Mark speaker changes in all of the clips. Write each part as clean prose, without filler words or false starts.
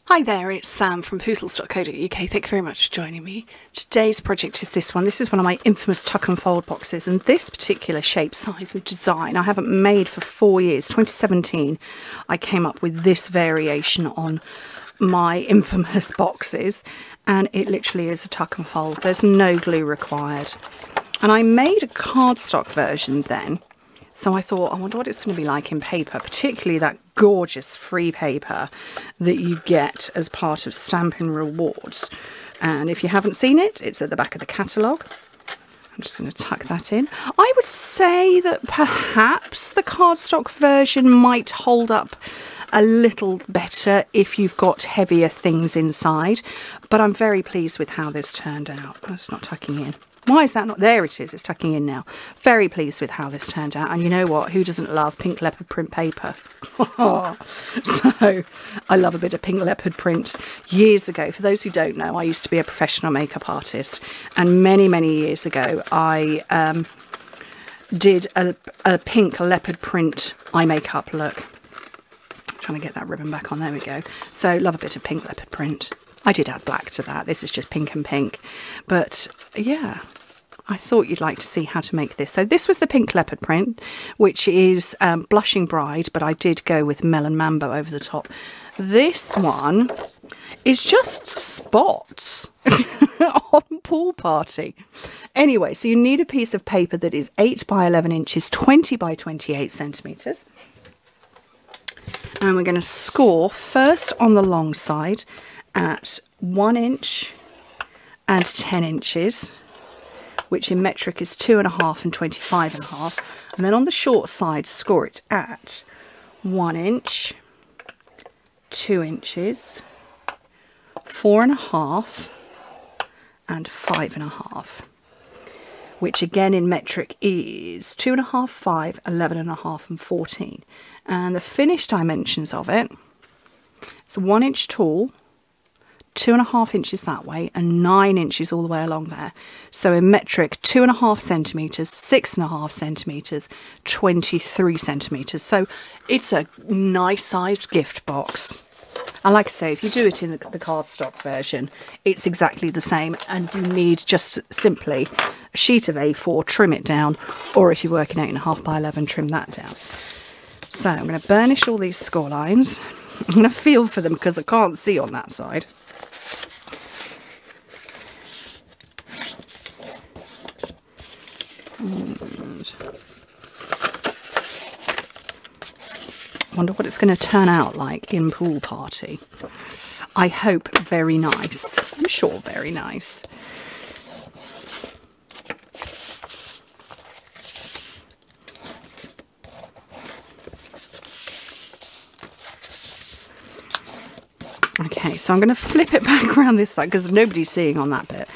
Speaker 1: Hi there, it's Sam from Pootles.co.uk. Thank you very much for joining me. Today's project is this one. This is one of my infamous tuck and fold boxes, and this particular shape, size and design I haven't made for 4 years. 2017 I came up with this variation on my infamous boxes, and it literally is a tuck and fold. There's no glue required. And I made a cardstock version then. So I thought, I wonder what it's going to be like in paper, particularly that gorgeous free paper that you get as part of Stampin' Rewards. And if you haven't seen it, it's at the back of the catalogue. I'm just going to tuck that in. I would say that perhaps the cardstock version might hold up a little better if you've got heavier things inside. But I'm very pleased with how this turned out. Oh, it's not tucking in. Why is that not? There it is. It's tucking in now. Very pleased with how this turned out. And you know what? Who doesn't love pink leopard print paper? So I love a bit of pink leopard print. Years ago, for those who don't know, I used to be a professional makeup artist. And many, many years ago, I did a pink leopard print eye makeup look. Trying to get that ribbon back on. There we go. So love a bit of pink leopard print. I did add black to that. This is just pink and pink. But yeah, I thought you'd like to see how to make this. So this was the pink leopard print, which is Blushing Bride, but I did go with Melon Mambo over the top. This one is just spots on Pool Party. Anyway, so you need a piece of paper that is 8 by 11 inches, 20 by 28 centimetres. And we're going to score first on the long side at 1 inch and 10 inches, which in metric is 2.5 and 25.5. And then on the short side, score it at 1 inch, 2 inches, 4.5 and 5.5, which again in metric is 2.5, 5, 11.5 and 14. And the finished dimensions of it, it's 1 inch tall, 2.5 inches that way and 9 inches all the way along there. So in metric, 2.5 centimetres, 6.5 centimetres, 23 centimetres. So it's a nice sized gift box. And like I say, if you do it in the cardstock version, it's exactly the same, and you need just simply a sheet of A4, trim it down, or if you're working 8.5 by 11, trim that down. So I'm going to burnish all these score lines. I'm going to feel for them because I can't see on that side. And I wonder what it's going to turn out like in Pool Party. I hope very nice. I'm sure very nice. Okay, so I'm going to flip it back around this side because nobody's seeing on that bit.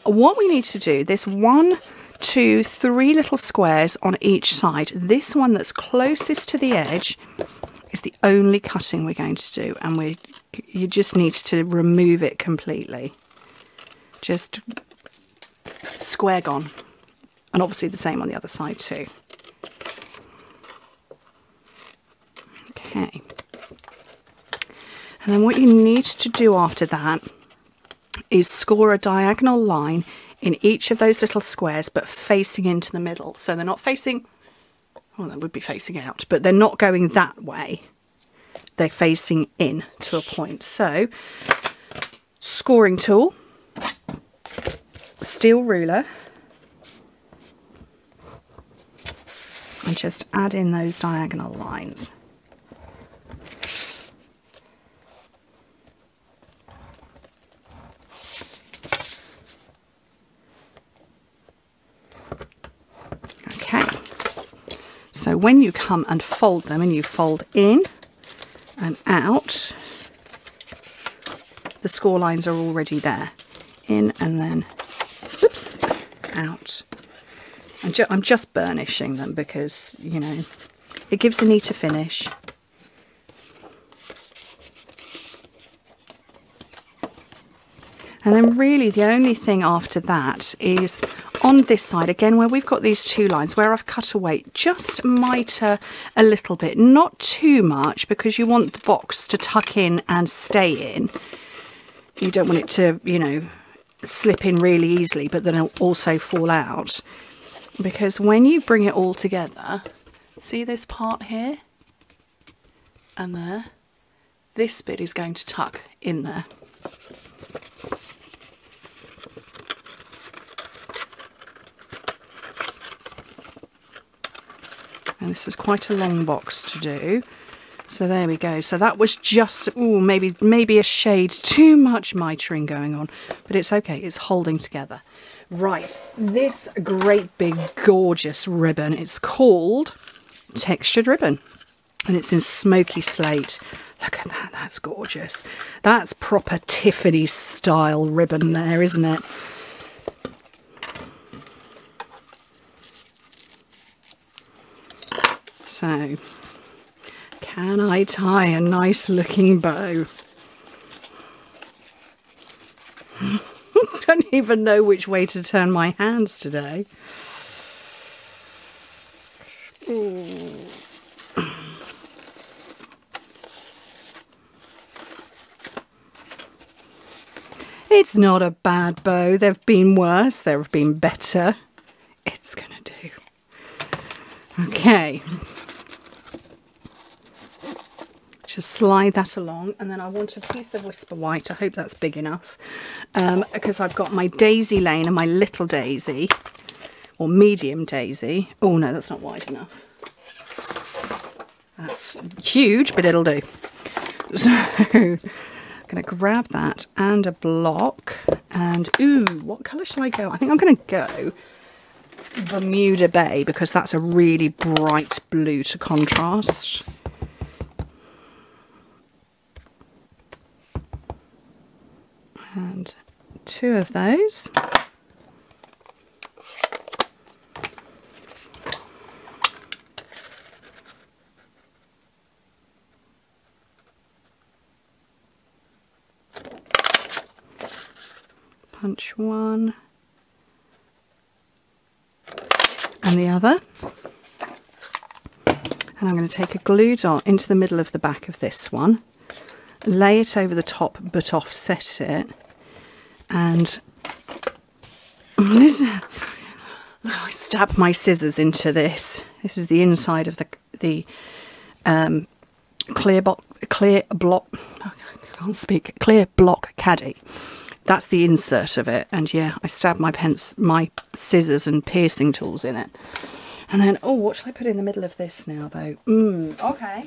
Speaker 1: What we need to do, this 1, 2, 3 little squares on each side. This one that's closest to the edge is the only cutting we're going to do, and you just need to remove it completely. Just square gone. And obviously the same on the other side too. Okay. And then what you need to do after that is score a diagonal line in each of those little squares, but facing into the middle. So they're not facing, well, they would be facing out, but they're not going that way. They're facing in to a point. So, scoring tool, steel ruler, and just add in those diagonal lines. So when you come and fold them, and you fold in and out, the score lines are already there. In and then, oops, out. I'm just burnishing them because, you know, it gives a neater finish. And then really the only thing after that is on this side, again, where we've got these two lines, where I've cut away, just miter a little bit, not too much, because you want the box to tuck in and stay in. You don't want it to, you know, slip in really easily, but then it'll also fall out. Because when you bring it all together, see this part here and there? This bit is going to tuck in there. And this is quite a long box to do. So there we go. So that was just, ooh, maybe a shade too much mitering going on, but it's okay. It's holding together. Right, this great big gorgeous ribbon, it's called Textured Ribbon, and it's in smoky slate. Look at that, that's gorgeous. That's proper Tiffany style ribbon there, isn't it? So, can I tie a nice looking bow? I don't even know which way to turn my hands today. Ooh. It's not a bad bow. There have been worse, there have been better. It's gonna do. Okay. Just slide that along, and then I want a piece of Whisper White. I hope that's big enough, because I've got my daisy lane and my little daisy, or medium daisy. Oh no, that's not wide enough. That's huge, but it'll do. So I'm going to grab that and a block, and ooh, what colour shall I go? I think I'm going to go Bermuda Bay, because that's a really bright blue to contrast. And 2 of those. Punch one. And the other. And I'm going to take a glue dot into the middle of the back of this one, lay it over the top but offset it, and this, I stab my scissors into this. This is the inside of the clear block caddy. That's the insert of it, and yeah, I stab my scissors and piercing tools in it. And then, oh, what shall I put in the middle of this now, though? Okay.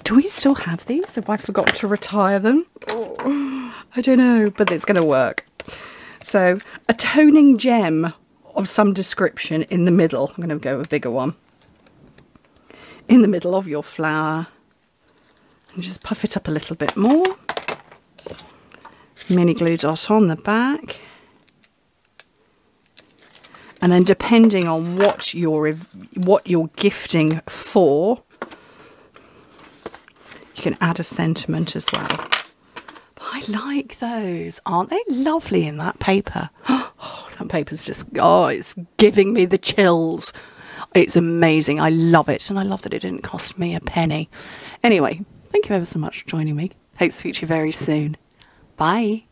Speaker 1: Do we still have these? Have I forgotten to retire them? Oh, I don't know, but it's going to work. So, a toning gem of some description in the middle. I'm going to go with a bigger one. In the middle of your flower. And just puff it up a little bit more. Mini glue dot on the back. And then depending on what you're gifting for, you can add a sentiment as well. I like those. Aren't they lovely in that paper? Oh, that paper's just, oh, it's giving me the chills. It's amazing. I love it. And I love that it didn't cost me a penny. Anyway, thank you ever so much for joining me. Hope to speak to you very soon. Bye.